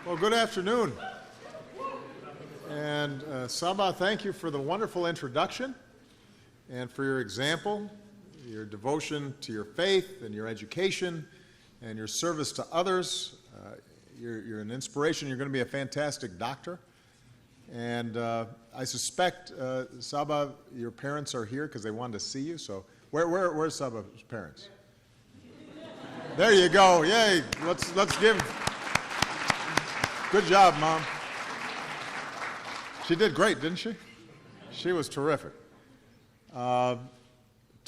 Well, good afternoon. And Sabah, thank you for the wonderful introduction and for your example, your devotion to your faith and your education and your service to others. You're an inspiration. You're going to be a fantastic doctor. And I suspect, Sabah, your parents are here because they wanted to see you. So where's Sabah's parents? There you go. Yay. Let's give. Good job, Mom. She did great, didn't she? She was terrific. To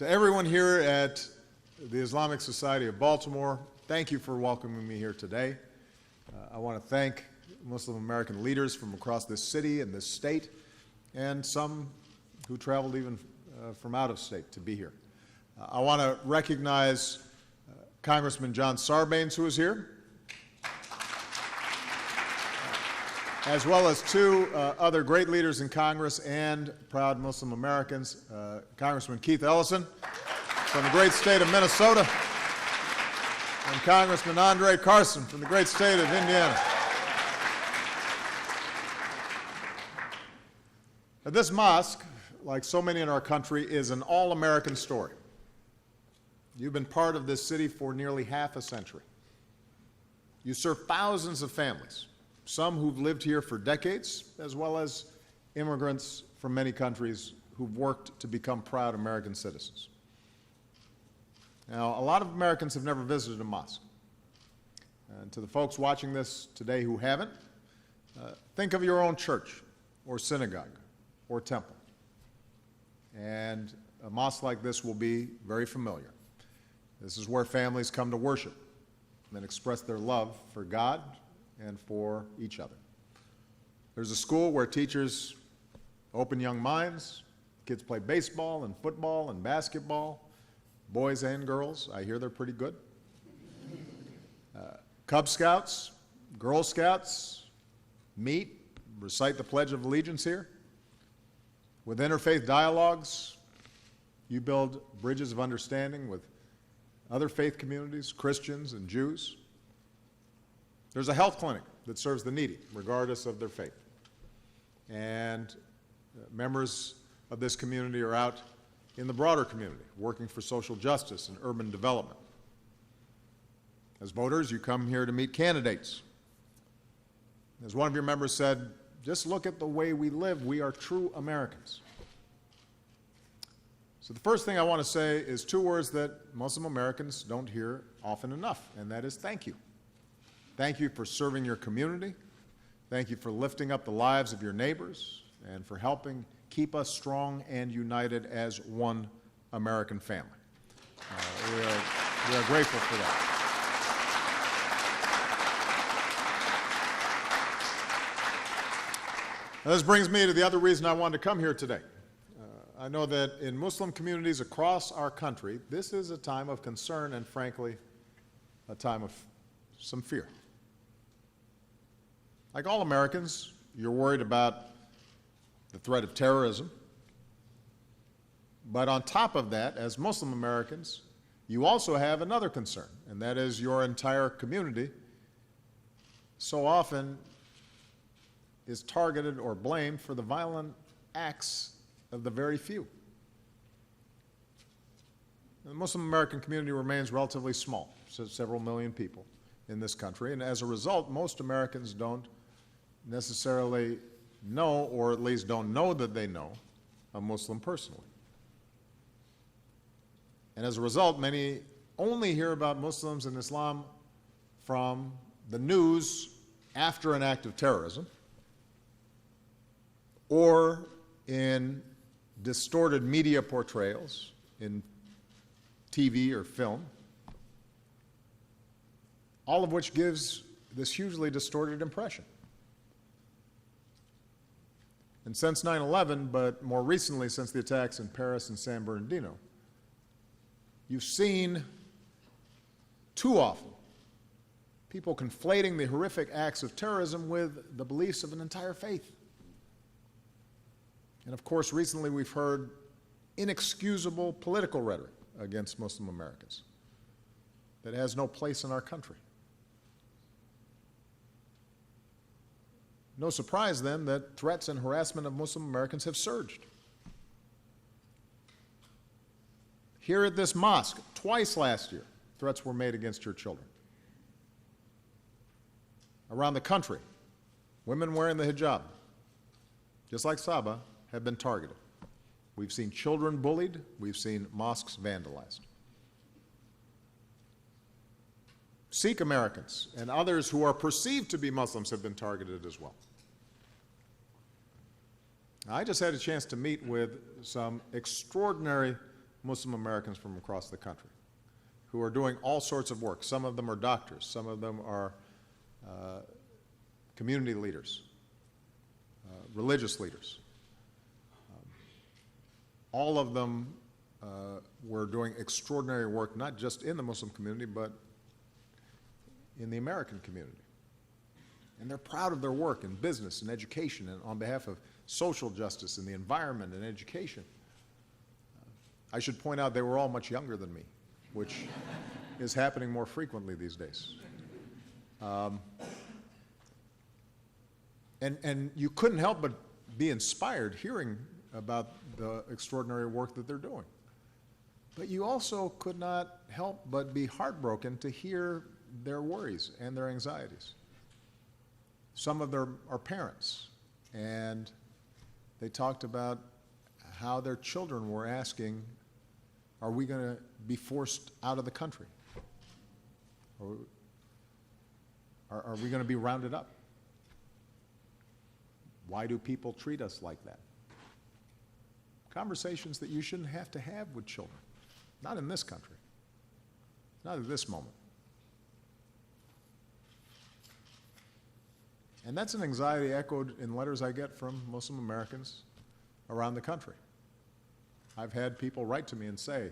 everyone here at the Islamic Society of Baltimore, thank you for welcoming me here today. I want to thank Muslim American leaders from across this city and this state, and some who traveled even from out of state to be here. I want to recognize Congressman John Sarbanes, who is here, as well as two other great leaders in Congress and proud Muslim Americans, Congressman Keith Ellison from the great state of Minnesota, and Congressman Andre Carson from the great state of Indiana. Now, this mosque, like so many in our country, is an all-American story. You've been part of this city for nearly half a century. You serve thousands of families, some who've lived here for decades, as well as immigrants from many countries who've worked to become proud American citizens. Now, a lot of Americans have never visited a mosque. And to the folks watching this today who haven't, think of your own church or synagogue or temple. And a mosque like this will be very familiar. This is where families come to worship and express their love for God and for each other. There's a school where teachers open young minds, kids play baseball and football and basketball, boys and girls. I hear they're pretty good. Cub Scouts, Girl Scouts meet, recite the Pledge of Allegiance here. With interfaith dialogues, you build bridges of understanding with other faith communities, Christians and Jews. There's a health clinic that serves the needy, regardless of their faith. And members of this community are out in the broader community, working for social justice and urban development. As voters, you come here to meet candidates. As one of your members said, just look at the way we live. We are true Americans. So the first thing I want to say is two words that Muslim Americans don't hear often enough, and that is thank you. Thank you for serving your community. Thank you for lifting up the lives of your neighbors and for helping keep us strong and united as one American family. We are grateful for that. Now, this brings me to the other reason I wanted to come here today. I know that in Muslim communities across our country, this is a time of concern and, frankly, a time of some fear. Like all Americans, you're worried about the threat of terrorism. But on top of that, as Muslim Americans, you also have another concern, and that is your entire community so often is targeted or blamed for the violent acts of the very few. The Muslim American community remains relatively small, so several million people in this country, and as a result, most Americans don't necessarily know, or at least don't know that they know, a Muslim personally. And as a result, many only hear about Muslims and Islam from the news after an act of terrorism, or in distorted media portrayals in TV or film, all of which gives this hugely distorted impression. And since 9/11, but more recently since the attacks in Paris and San Bernardino, you've seen too often people conflating the horrific acts of terrorism with the beliefs of an entire faith. And of course, recently we've heard inexcusable political rhetoric against Muslim Americans that has no place in our country. No surprise then that threats and harassment of Muslim Americans have surged. Here at this mosque, twice last year, threats were made against your children. Around the country, women wearing the hijab, just like Saba, have been targeted. We've seen children bullied. We've seen mosques vandalized. Sikh Americans and others who are perceived to be Muslims have been targeted as well. I just had a chance to meet with some extraordinary Muslim Americans from across the country who are doing all sorts of work. Some of them are doctors. Some of them are community leaders, religious leaders. All of them were doing extraordinary work, not just in the Muslim community, but in the American community. And they're proud of their work in business and education and on behalf of social justice and the environment and education. I should point out they were all much younger than me, which is happening more frequently these days. And you couldn't help but be inspired hearing about the extraordinary work that they're doing. But you also could not help but be heartbroken to hear their worries and their anxieties. Some of them are parents, and they talked about how their children were asking, are we going to be forced out of the country? Or are we going to be rounded up? Why do people treat us like that? Conversations that you shouldn't have to have with children. Not in this country. Not at this moment. And that's an anxiety echoed in letters I get from Muslim Americans around the country. I've had people write to me and say,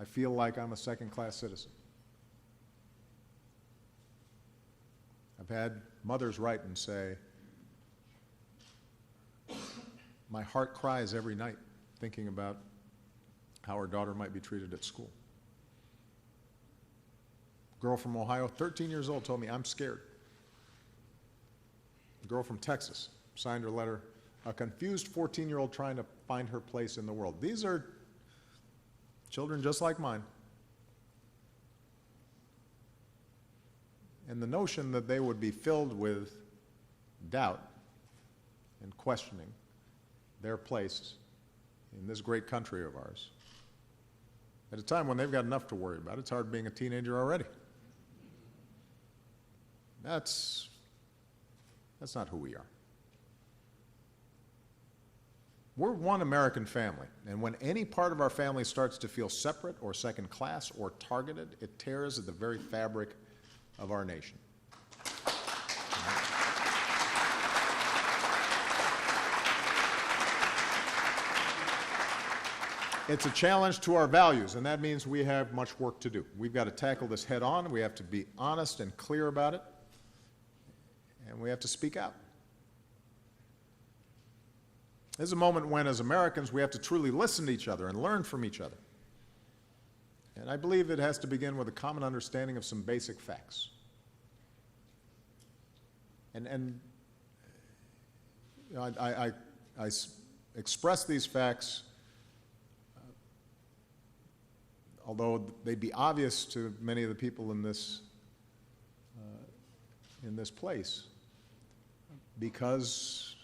I feel like I'm a second-class citizen. I've had mothers write and say, my heart cries every night thinking about how our daughter might be treated at school. A girl from Ohio, 13 years old, told me, I'm scared. A girl from Texas signed her letter, a confused 14-year-old trying to find her place in the world. These are children just like mine. And the notion that they would be filled with doubt and questioning their place in this great country of ours, at a time when they've got enough to worry about. It's hard being a teenager already. That's not who we are. We're one American family, and when any part of our family starts to feel separate or second class or targeted, it tears at the very fabric of our nation. It's a challenge to our values, and that means we have much work to do. We've got to tackle this head on. We have to be honest and clear about it, and we have to speak out. This is a moment when, as Americans, we have to truly listen to each other and learn from each other. And I believe it has to begin with a common understanding of some basic facts. And you know, I express these facts, although they'd be obvious to many of the people in this place, because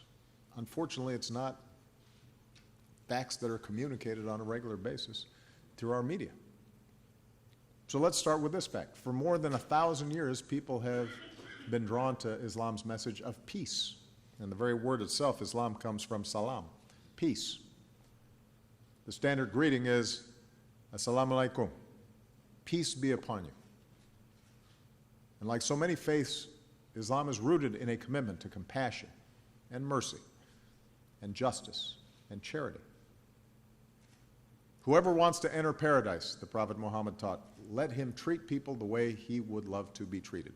unfortunately it's not facts that are communicated on a regular basis through our media. So let's start with this fact. For more than 1,000 years, people have been drawn to Islam's message of peace. And the very word itself, Islam, comes from salam, peace. The standard greeting is, Assalamu alaikum, peace be upon you. And like so many faiths, Islam is rooted in a commitment to compassion and mercy and justice and charity. Whoever wants to enter paradise, the Prophet Muhammad taught, let him treat people the way he would love to be treated.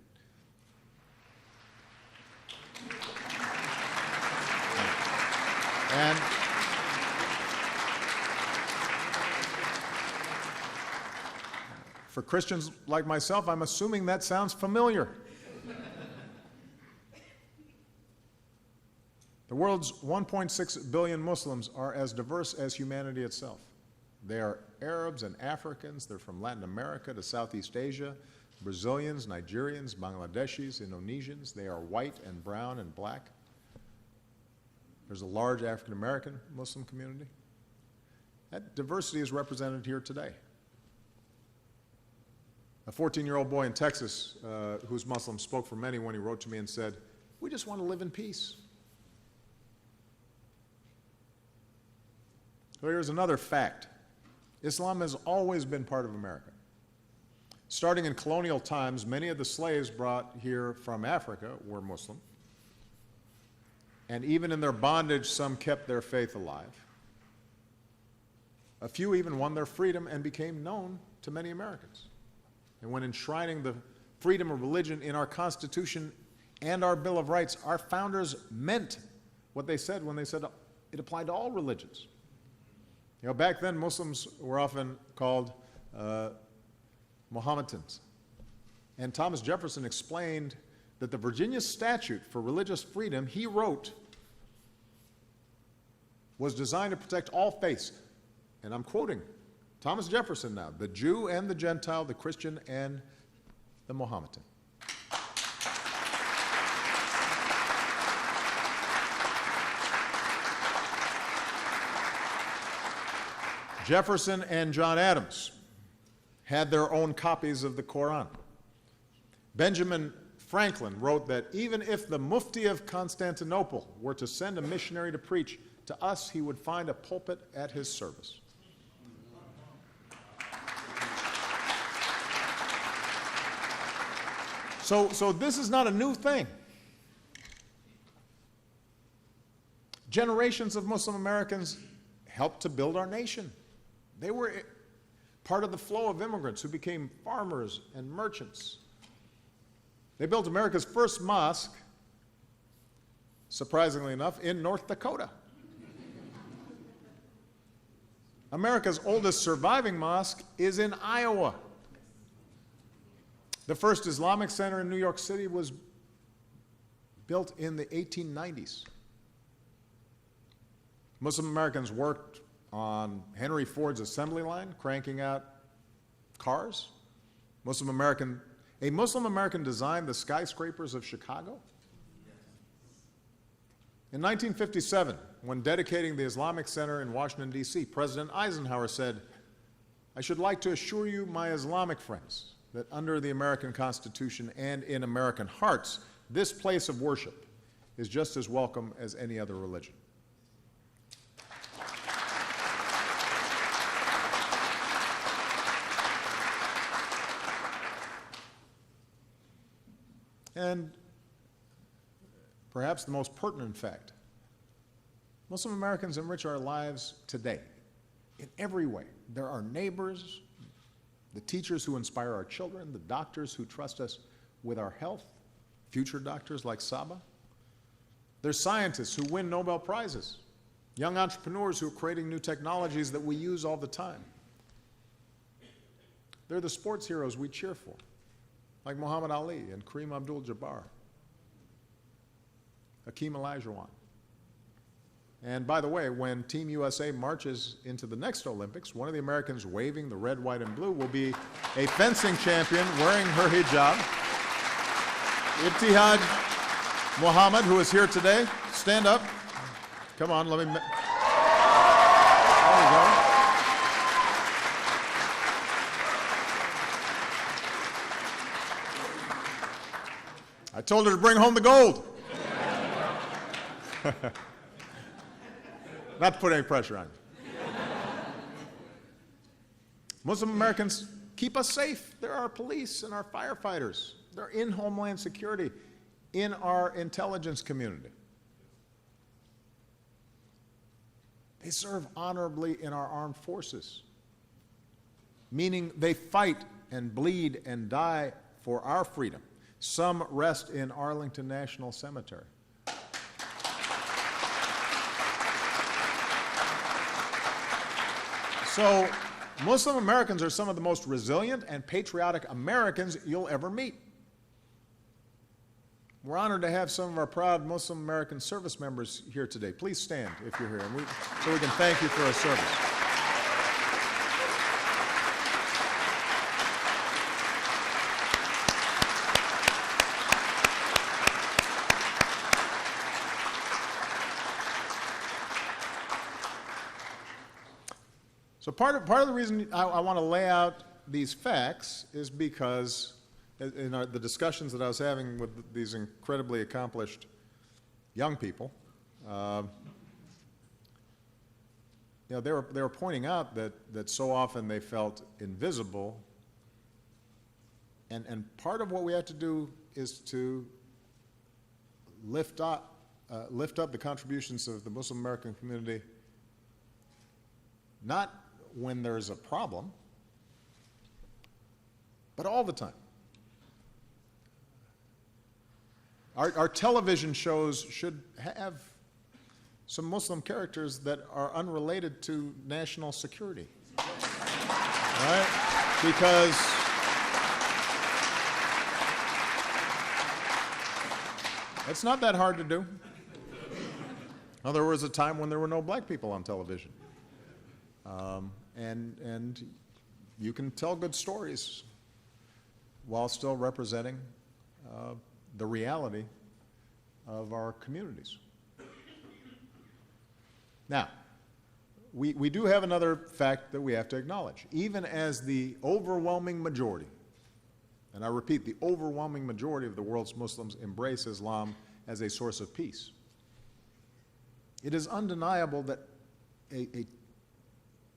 And for Christians like myself, I'm assuming that sounds familiar. The world's 1.6 billion Muslims are as diverse as humanity itself. They are Arabs and Africans. They're from Latin America to Southeast Asia, Brazilians, Nigerians, Bangladeshis, Indonesians. They are white and brown and black. There's a large African American Muslim community. That diversity is represented here today. A 14-year-old boy in Texas who's Muslim spoke for many when he wrote to me and said, "We just want to live in peace." So here's another fact. Islam has always been part of America. Starting in colonial times, many of the slaves brought here from Africa were Muslim. And even in their bondage, some kept their faith alive. A few even won their freedom and became known to many Americans. And when enshrining the freedom of religion in our Constitution and our Bill of Rights, our founders meant what they said when they said it applied to all religions. You know, back then, Muslims were often called Mohammedans. And Thomas Jefferson explained that the Virginia statute for religious freedom he wrote was designed to protect all faiths. And I'm quoting Thomas Jefferson now, the Jew and the Gentile, the Christian and the Mohammedan. Jefferson and John Adams had their own copies of the Quran. Benjamin Franklin wrote that even if the Mufti of Constantinople were to send a missionary to preach to us, he would find a pulpit at his service. So this is not a new thing. Generations of Muslim Americans helped to build our nation. They were part of the flow of immigrants who became farmers and merchants. They built America's first mosque, surprisingly enough, in North Dakota. America's oldest surviving mosque is in Iowa. The first Islamic center in New York City was built in the 1890s. Muslim Americans worked on Henry Ford's assembly line, cranking out cars. A Muslim American designed the skyscrapers of Chicago. In 1957, when dedicating the Islamic Center in Washington, D.C., President Eisenhower said, "I should like to assure you, my Islamic friends, that under the American Constitution and in American hearts, this place of worship is just as welcome as any other religion." And perhaps the most pertinent fact, Muslim Americans enrich our lives today in every way. They're our neighbors, the teachers who inspire our children, the doctors who trust us with our health, future doctors like Saba. They're scientists who win Nobel Prizes, young entrepreneurs who are creating new technologies that we use all the time. They're the sports heroes we cheer for, like Muhammad Ali and Kareem Abdul-Jabbar, Hakeem Olajuwon. And by the way, when Team USA marches into the next Olympics, one of the Americans waving the red, white, and blue will be a fencing champion wearing her hijab. Ibtihaj Muhammad, who is here today. Stand up. Come on, let me... There you go. I told her to bring home the gold. Not to put any pressure on you. Muslim Americans keep us safe. They're our police and our firefighters. They're in Homeland Security, in our intelligence community. They serve honorably in our armed forces, meaning they fight and bleed and die for our freedom. Some rest in Arlington National Cemetery. So, Muslim Americans are some of the most resilient and patriotic Americans you'll ever meet. We're honored to have some of our proud Muslim American service members here today. Please stand if you're here, and so we can thank you for our service. So part of the reason I want to lay out these facts is because in the discussions that I was having with these incredibly accomplished young people, they were pointing out that so often they felt invisible, and part of what we have to do is to lift up the contributions of the Muslim American community, not when there's a problem, but all the time. Our television shows should have some Muslim characters that are unrelated to national security, right? Because it's not that hard to do. Now, there was a time when there were no black people on television. And you can tell good stories while still representing the reality of our communities. Now, we do have another fact that we have to acknowledge. Even as the overwhelming majority, and I repeat, the overwhelming majority of the world's Muslims embrace Islam as a source of peace, it is undeniable that a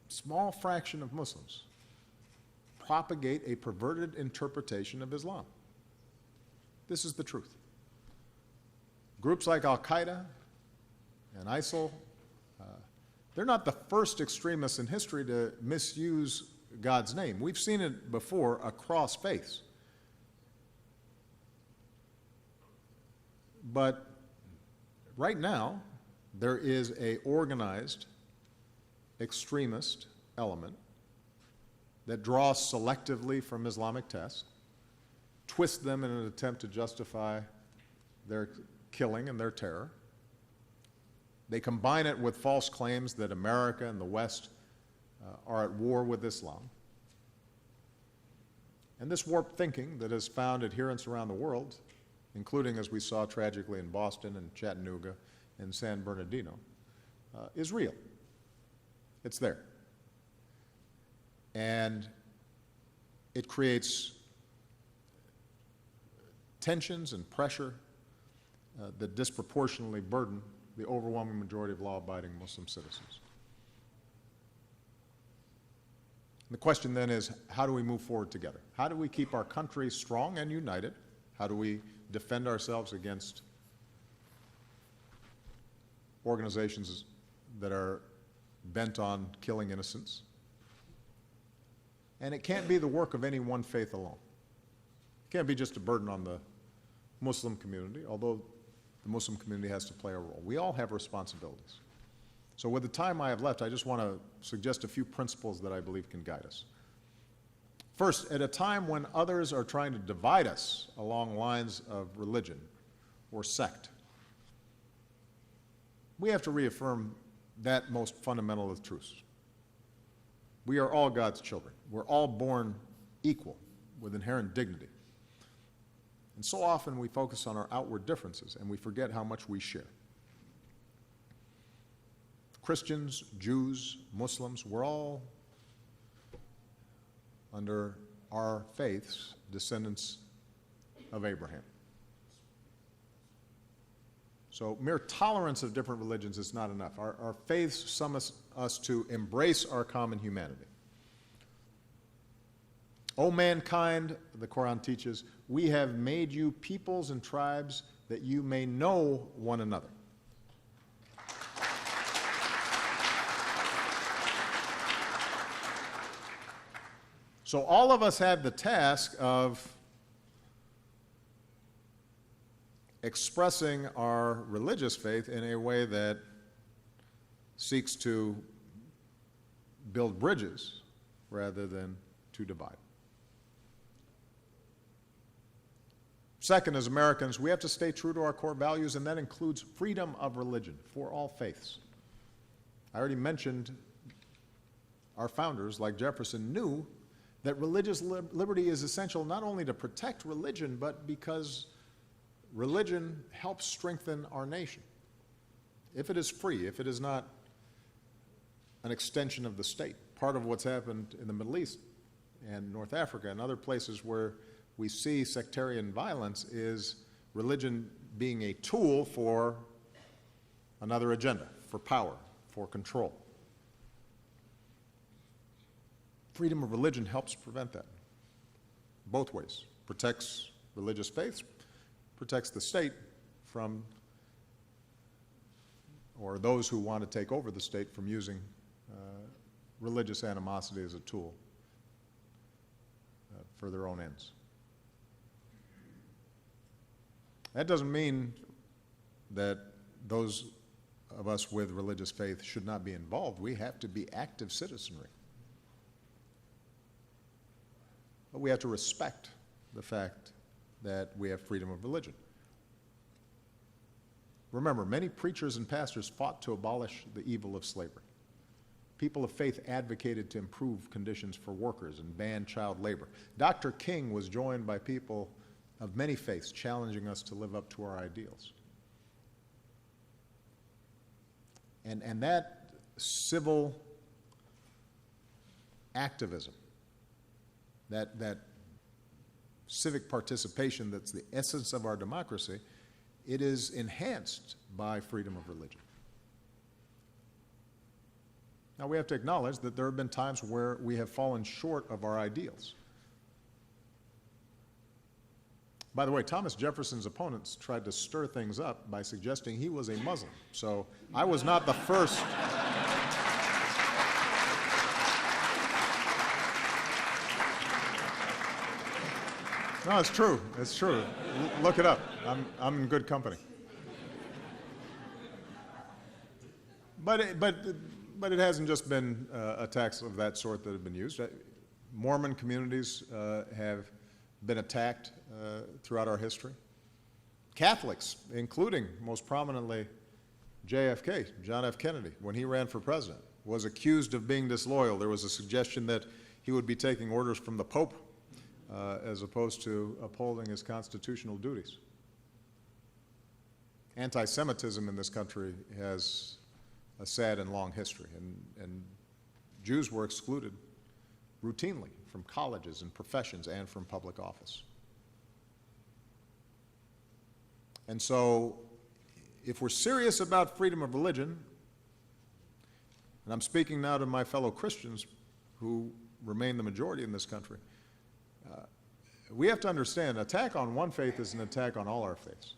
small fraction of Muslims propagate a perverted interpretation of Islam. This is the truth. Groups like Al-Qaeda and ISIL, they're not the first extremists in history to misuse God's name. We've seen it before across faiths. But right now, there is an organized extremist element that draws selectively from Islamic texts, twists them in an attempt to justify their killing and their terror. They combine it with false claims that America and the West are at war with Islam. And this warped thinking that has found adherents around the world, including, as we saw tragically in Boston and Chattanooga and San Bernardino, is real. It's there. And it creates tensions and pressure that disproportionately burden the overwhelming majority of law-abiding Muslim citizens. And the question then is, how do we move forward together? How do we keep our country strong and united? How do we defend ourselves against organizations that are bent on killing innocents? And it can't be the work of any one faith alone. It can't be just a burden on the Muslim community, although the Muslim community has to play a role. We all have responsibilities. So with the time I have left, I just want to suggest a few principles that I believe can guide us. First, at a time when others are trying to divide us along lines of religion or sect, we have to reaffirm that most fundamental of truths. We are all God's children. We're all born equal with inherent dignity. And so often we focus on our outward differences and we forget how much we share. Christians, Jews, Muslims, we're all, under our faiths, descendants of Abraham. So mere tolerance of different religions is not enough. Our faiths summon us to embrace our common humanity. O mankind, the Quran teaches, we have made you peoples and tribes that you may know one another. So all of us have the task of expressing our religious faith in a way that seeks to build bridges rather than to divide. Second, as Americans, we have to stay true to our core values, and that includes freedom of religion for all faiths. I already mentioned our founders, like Jefferson, knew that religious liberty is essential not only to protect religion, but because religion helps strengthen our nation. If it is free, if it is not an extension of the state, part of what's happened in the Middle East and North Africa and other places where we see sectarian violence is religion being a tool for another agenda, for power, for control. Freedom of religion helps prevent that both ways. Protects religious faiths, protects the state from, or those who want to take over the state from using religious animosity as a tool for their own ends. That doesn't mean that those of us with religious faith should not be involved. We have to be active citizenry. But we have to respect the fact that we have freedom of religion. Remember, many preachers and pastors fought to abolish the evil of slavery. People of faith advocated to improve conditions for workers and ban child labor. Dr. King was joined by people of many faiths challenging us to live up to our ideals. And that civil activism, that civic participation that's the essence of our democracy, it is enhanced by freedom of religion. Now, we have to acknowledge that there have been times where we have fallen short of our ideals. By the way, Thomas Jefferson's opponents tried to stir things up by suggesting he was a Muslim. So I was not the first. No, it's true. It's true. Look it up. I'm in good company. But it hasn't just been attacks of that sort that have been used. Mormon communities have been attacked throughout our history. Catholics, including most prominently JFK, John F. Kennedy, when he ran for president, was accused of being disloyal. There was a suggestion that he would be taking orders from the Pope as opposed to upholding his constitutional duties. Anti-Semitism in this country has a sad and long history, and Jews were excluded routinely from colleges and professions and from public office. And so, if we're serious about freedom of religion, and I'm speaking now to my fellow Christians who remain the majority in this country, we have to understand an attack on one faith is an attack on all our faiths.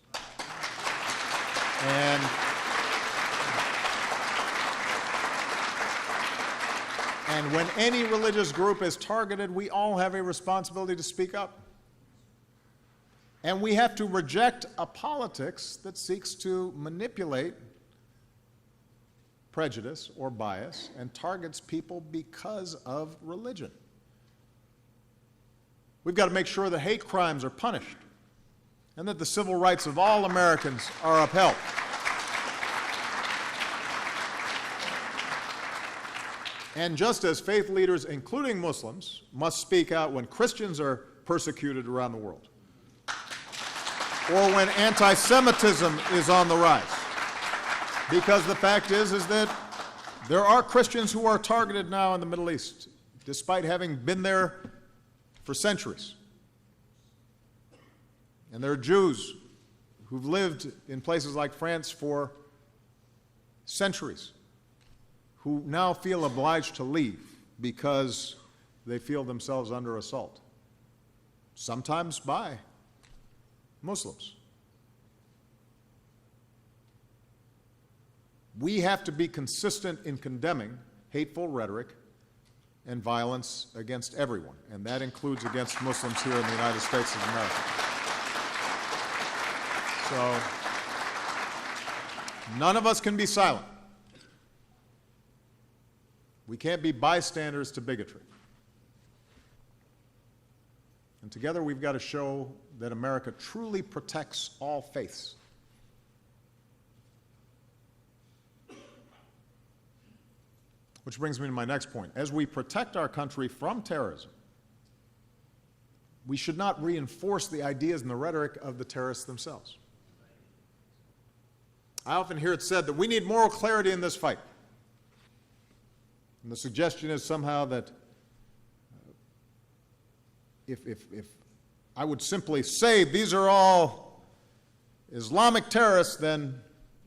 And when any religious group is targeted, we all have a responsibility to speak up. And we have to reject a politics that seeks to manipulate prejudice or bias and targets people because of religion. We've got to make sure that hate crimes are punished and that the civil rights of all Americans are upheld. And just as faith leaders, including Muslims, must speak out when Christians are persecuted around the world, or when anti-Semitism is on the rise. Because the fact is that there are Christians who are targeted now in the Middle East, despite having been there for centuries. And there are Jews who've lived in places like France for centuries, who now feel obliged to leave because they feel themselves under assault, sometimes by Muslims. We have to be consistent in condemning hateful rhetoric and violence against everyone, and that includes against Muslims here in the United States of America. So, none of us can be silent. We can't be bystanders to bigotry. And together we've got to show that America truly protects all faiths. Which brings me to my next point. As we protect our country from terrorism, we should not reinforce the ideas and the rhetoric of the terrorists themselves. I often hear it said that we need moral clarity in this fight. And the suggestion is somehow that if I would simply say these are all Islamic terrorists, then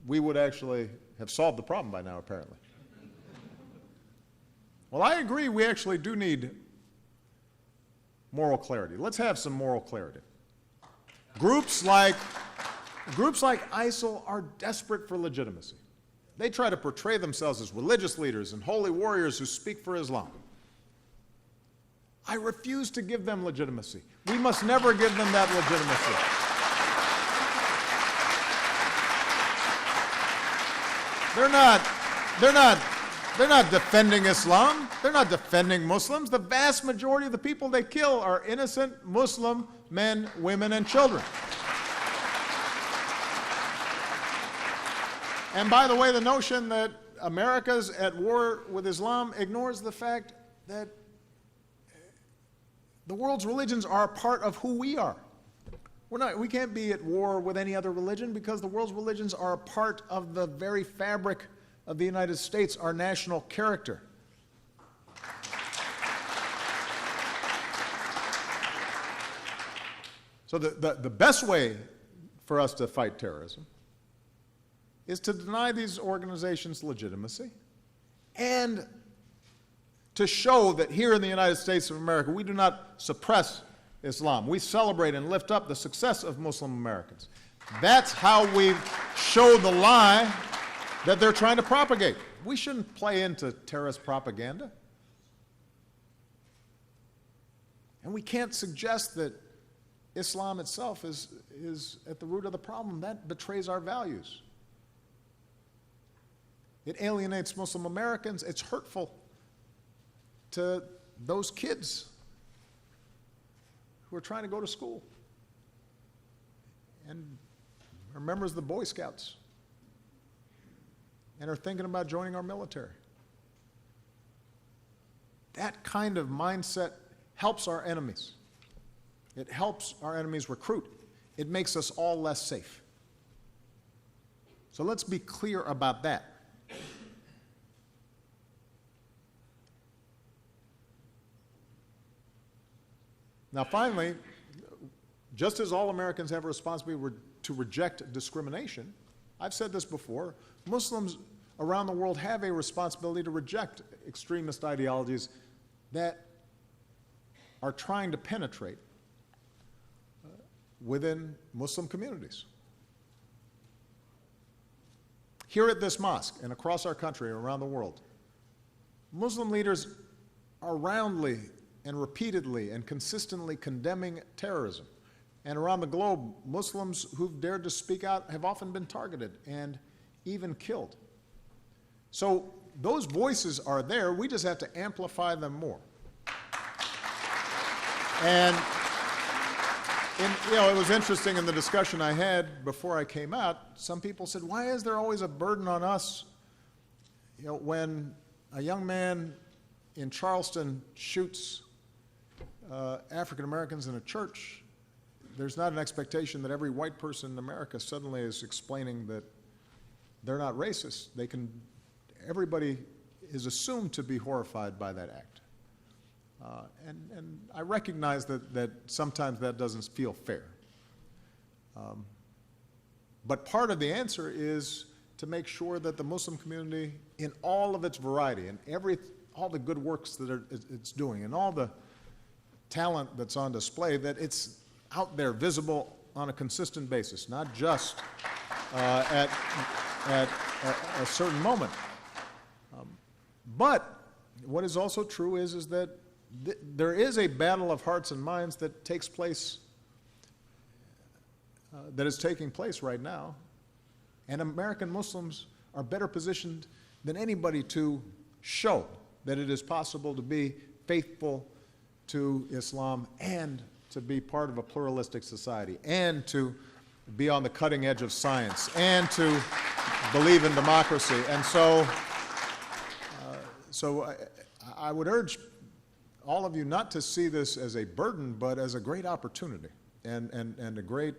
we would actually have solved the problem by now, apparently. Well, I agree we actually do need moral clarity. Let's have some moral clarity. Groups like ISIL are desperate for legitimacy. They try to portray themselves as religious leaders and holy warriors who speak for Islam. I refuse to give them legitimacy. We must never give them that legitimacy. They're not defending Islam. They're not defending Muslims. The vast majority of the people they kill are innocent Muslim men, women, and children. And by the way, the notion that America's at war with Islam ignores the fact that the world's religions are a part of who we are. We can't be at war with any other religion because the world's religions are a part of the very fabric of the United States, our national character. So the best way for us to fight terrorism is to deny these organizations legitimacy and to show that here in the United States of America, we do not suppress Islam. We celebrate and lift up the success of Muslim Americans. That's how we show the lie that they're trying to propagate. We shouldn't play into terrorist propaganda. And we can't suggest that Islam itself is at the root of the problem. That betrays our values. It alienates Muslim Americans. It's hurtful to those kids who are trying to go to school and are members of the Boy Scouts and are thinking about joining our military. That kind of mindset helps our enemies. It helps our enemies recruit. It makes us all less safe. So let's be clear about that. Now, finally, just as all Americans have a responsibility to reject discrimination, I've said this before, Muslims around the world have a responsibility to reject extremist ideologies that are trying to penetrate within Muslim communities. Here at this mosque and across our country and around the world, Muslim leaders are roundly and repeatedly and consistently condemning terrorism. And around the globe, Muslims who've dared to speak out have often been targeted and even killed. So those voices are there. We just have to amplify them more. And it was interesting in the discussion I had before I came out, some people said, why is there always a burden on us? When a young man in Charleston shoots African Americans in a church, there's not an expectation that every white person in America suddenly is explaining that they're not racist. Everybody is assumed to be horrified by that act. And I recognize that sometimes that doesn't feel fair. But part of the answer is to make sure that the Muslim community, in all of its variety, and all the good works that it's doing, and all the talent that's on display, that it's out there, visible on a consistent basis, not just at a certain moment. But what is also true is that there is a battle of hearts and minds that takes place, that is taking place right now, and American Muslims are better positioned than anybody to show that it is possible to be faithful to Islam and to be part of a pluralistic society and to be on the cutting edge of science and to believe in democracy. And so I would urge all of you not to see this as a burden, but as a great opportunity and a great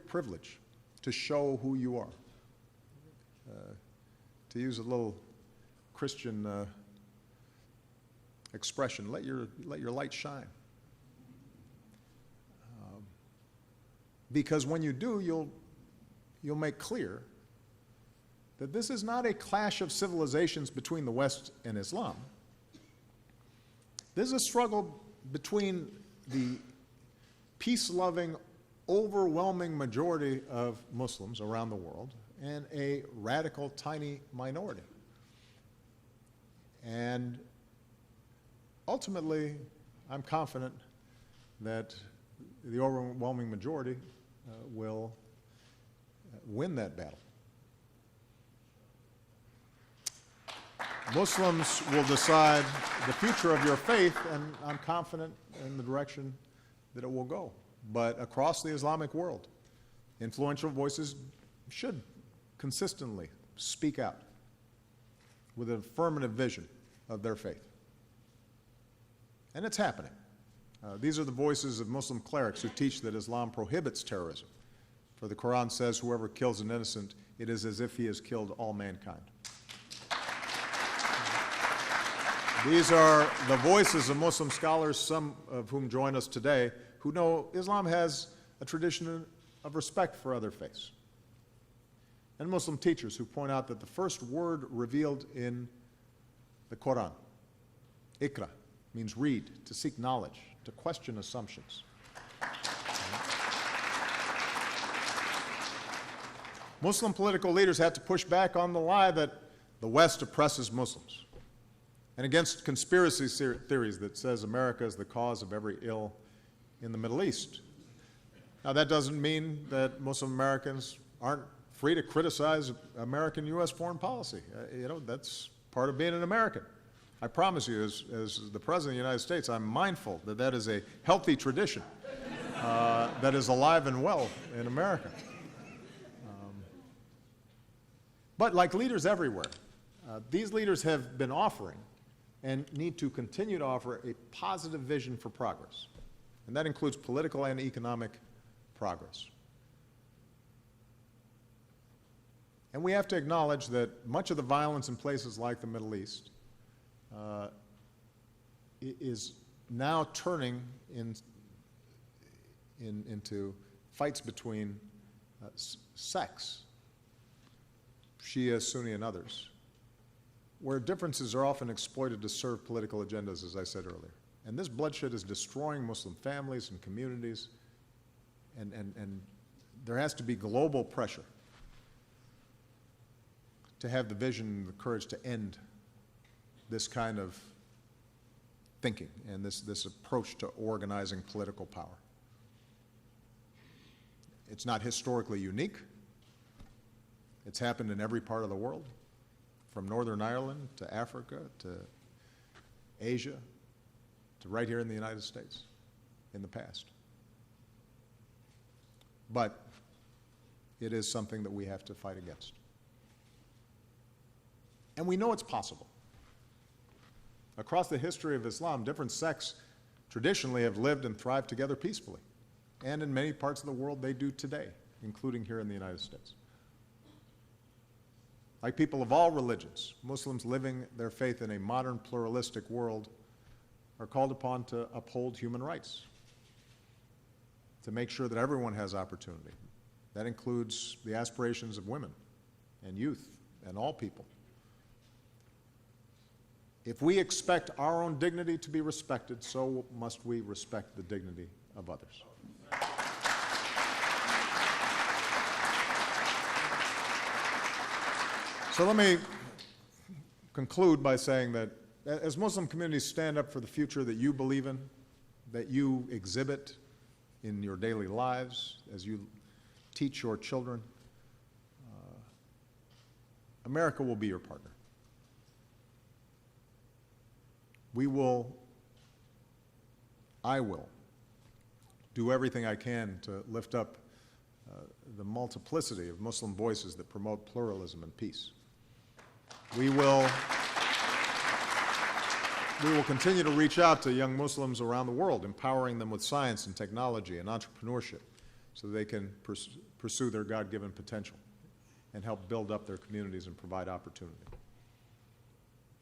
privilege to show who you are. To use a little Christian expression, let your light shine. Because when you do, you'll make clear that this is not a clash of civilizations between the West and Islam. This is a struggle between the peace-loving, overwhelming majority of Muslims around the world and a radical, tiny minority. And ultimately, I'm confident that the overwhelming majority will win that battle. Muslims will decide the future of your faith, and I'm confident in the direction that it will go. But across the Islamic world, influential voices should consistently speak out with an affirmative vision of their faith. And it's happening. These are the voices of Muslim clerics who teach that Islam prohibits terrorism. For the Quran says, whoever kills an innocent, it is as if he has killed all mankind. These are the voices of Muslim scholars, some of whom join us today, who know Islam has a tradition of respect for other faiths. And Muslim teachers who point out that the first word revealed in the Quran, ikra, means read, to seek knowledge, to question assumptions. Muslim political leaders had to push back on the lie that the West oppresses Muslims, and against conspiracy theories that says America is the cause of every ill in the Middle East. Now, that doesn't mean that Muslim Americans aren't free to criticize American U.S. foreign policy. That's part of being an American. I promise you, as the President of the United States, I'm mindful that that is a healthy tradition that is alive and well in America. But like leaders everywhere, these leaders have been offering and need to continue to offer a positive vision for progress. And that includes political and economic progress. And we have to acknowledge that much of the violence in places like the Middle East is now turning into fights between sects, Shia, Sunni, and others, where differences are often exploited to serve political agendas, as I said earlier. And this bloodshed is destroying Muslim families and communities, and there has to be global pressure to have the vision and the courage to end this kind of thinking and this approach to organizing political power. It's not historically unique. It's happened in every part of the world, from Northern Ireland to Africa to Asia to right here in the United States in the past. But it is something that we have to fight against. And we know it's possible. Across the history of Islam, different sects traditionally have lived and thrived together peacefully. And in many parts of the world, they do today, including here in the United States. Like people of all religions, Muslims living their faith in a modern pluralistic world are called upon to uphold human rights, to make sure that everyone has opportunity. That includes the aspirations of women and youth and all people. If we expect our own dignity to be respected, so must we respect the dignity of others. So let me conclude by saying that as Muslim communities stand up for the future that you believe in, that you exhibit in your daily lives, as you teach your children, America will be your partner. We will I will do everything I can to lift up the multiplicity of Muslim voices that promote pluralism and peace. We will continue to reach out to young Muslims around the world, empowering them with science and technology and entrepreneurship so that they can pursue their God-given potential and help build up their communities and provide opportunity.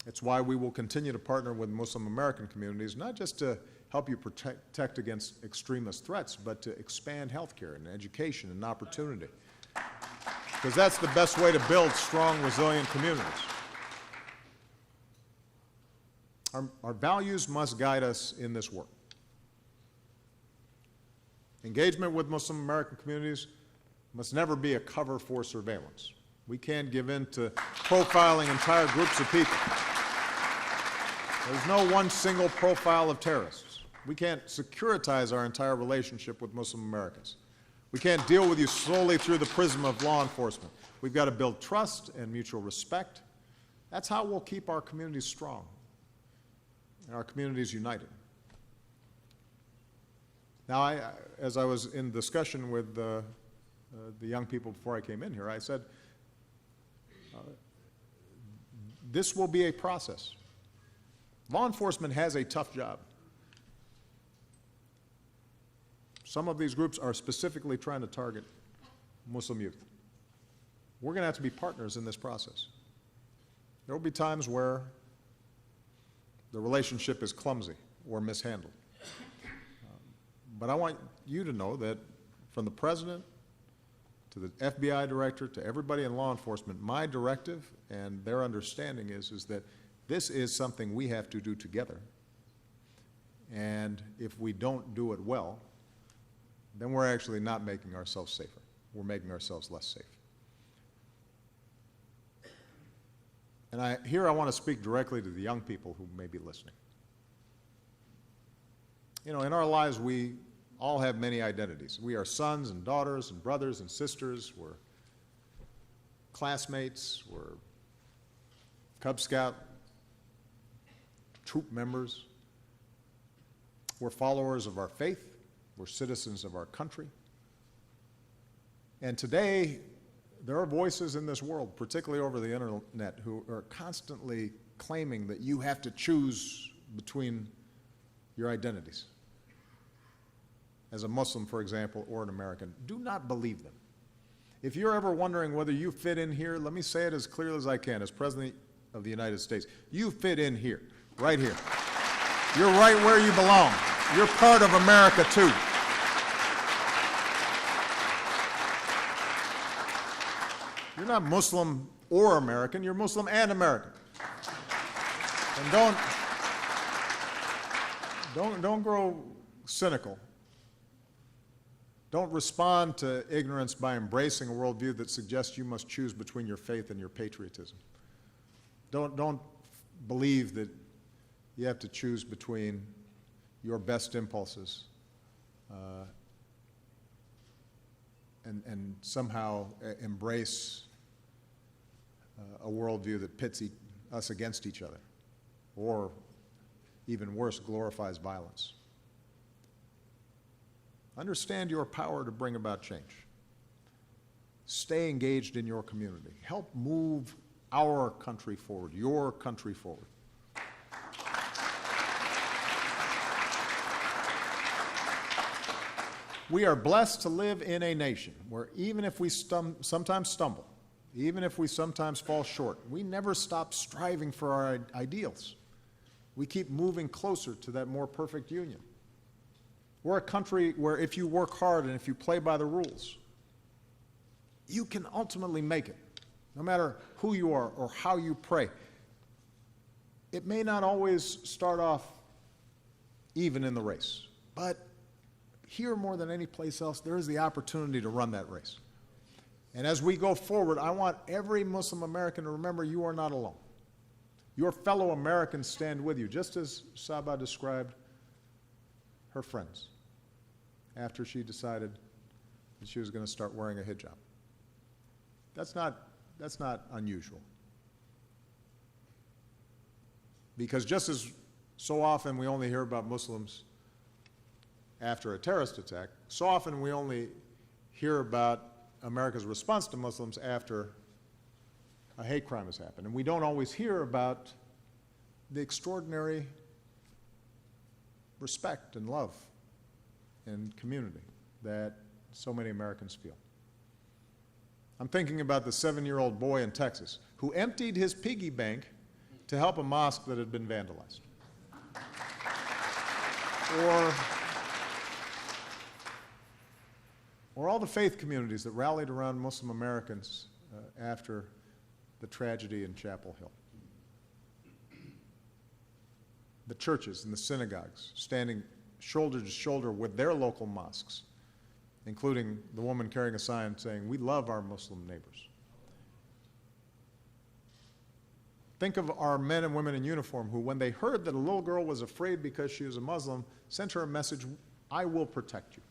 It's why we will continue to partner with Muslim American communities, not just to help you protect against extremist threats, but to expand healthcare and education and opportunity. Because that's the best way to build strong, resilient communities. Our values must guide us in this work. Engagement with Muslim American communities must never be a cover for surveillance. We can't give in to profiling entire groups of people. There's no one single profile of terrorists. We can't securitize our entire relationship with Muslim Americans. We can't deal with you solely through the prism of law enforcement. We've got to build trust and mutual respect. That's how we'll keep our communities strong and our communities united. Now, as I was in discussion with the young people before I came in here, I said, this will be a process. Law enforcement has a tough job. Some of these groups are specifically trying to target Muslim youth. We're going to have to be partners in this process. There will be times where the relationship is clumsy or mishandled. But I want you to know that from the President to the FBI director to everybody in law enforcement, my directive and their understanding is that this is something we have to do together. And if we don't do it well, then we're actually not making ourselves safer. We're making ourselves less safe. And I want to speak directly to the young people who may be listening. You know, in our lives, we all have many identities. We are sons and daughters and brothers and sisters. We're classmates. We're Cub Scout troop members. We're followers of our faith. We're citizens of our country. And today, there are voices in this world, particularly over the internet, who are constantly claiming that you have to choose between your identities. As a Muslim, for example, or an American, do not believe them. If you're ever wondering whether you fit in here, let me say it as clearly as I can. As President of the United States, you fit in here, right here. You're right where you belong. You're part of America, too. You're not Muslim or American, you're Muslim and American. And don't grow cynical. Don't respond to ignorance by embracing a worldview that suggests you must choose between your faith and your patriotism. Don't believe that you have to choose between your best impulses and somehow embrace a worldview that pits us against each other, or even worse, glorifies violence. Understand your power to bring about change. Stay engaged in your community. Help move our country forward, your country forward. We are blessed to live in a nation where even if we sometimes stumble, even if we sometimes fall short, we never stop striving for our ideals. We keep moving closer to that more perfect union. We're a country where if you work hard and if you play by the rules, you can ultimately make it, no matter who you are or how you pray. It may not always start off even in the race, but here more than any place else, there is the opportunity to run that race. And as we go forward, I want every Muslim American to remember you are not alone. Your fellow Americans stand with you, just as Saba described her friends after she decided that she was going to start wearing a hijab. That's not unusual. Because just as so often we only hear about Muslims after a terrorist attack. So often we only hear about America's response to Muslims after a hate crime has happened. And we don't always hear about the extraordinary respect and love and community that so many Americans feel. I'm thinking about the 7-year-old boy in Texas who emptied his piggy bank to help a mosque that had been vandalized. Or all the faith communities that rallied around Muslim Americans after the tragedy in Chapel Hill. The churches and the synagogues standing shoulder to shoulder with their local mosques, including the woman carrying a sign saying, "We love our Muslim neighbors." Think of our men and women in uniform who, when they heard that a little girl was afraid because she was a Muslim, sent her a message, "I will protect you."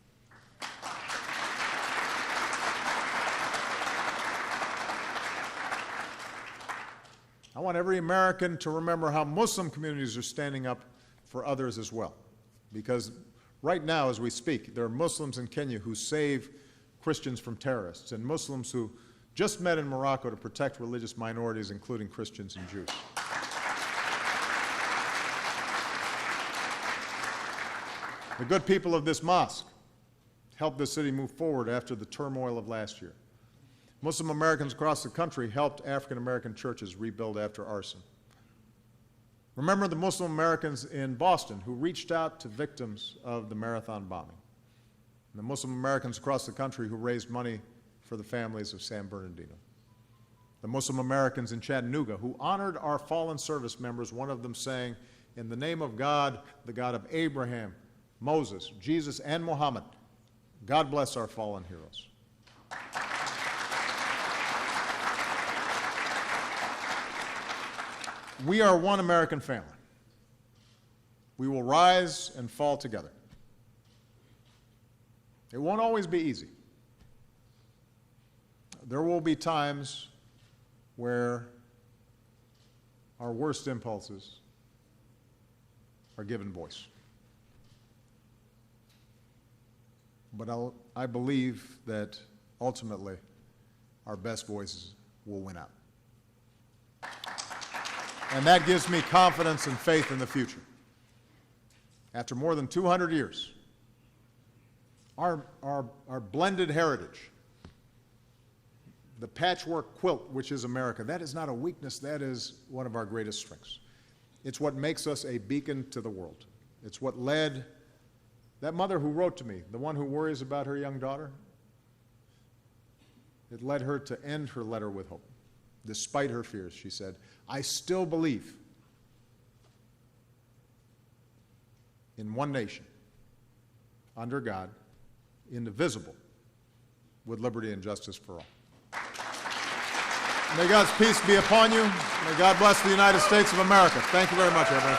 I want every American to remember how Muslim communities are standing up for others as well. Because right now, as we speak, there are Muslims in Kenya who save Christians from terrorists, and Muslims who just met in Morocco to protect religious minorities, including Christians and Jews. The good people of this mosque helped the city move forward after the turmoil of last year. Muslim Americans across the country helped African American churches rebuild after arson. Remember the Muslim Americans in Boston who reached out to victims of the marathon bombing. And the Muslim Americans across the country who raised money for the families of San Bernardino. The Muslim Americans in Chattanooga who honored our fallen service members, one of them saying, "In the name of God, the God of Abraham, Moses, Jesus, and Muhammad, God bless our fallen heroes." We are one American family. We will rise and fall together. It won't always be easy. There will be times where our worst impulses are given voice. But I believe that ultimately our best voices will win out. And that gives me confidence and faith in the future. After more than 200 years, our blended heritage, the patchwork quilt which is America, that is not a weakness, that is one of our greatest strengths. It's what makes us a beacon to the world. It's what led that mother who wrote to me, the one who worries about her young daughter, it led her to end her letter with hope. Despite her fears, she said, "I still believe in one nation, under God, indivisible, with liberty and justice for all." May God's peace be upon you. May God bless the United States of America. Thank you very much, everyone.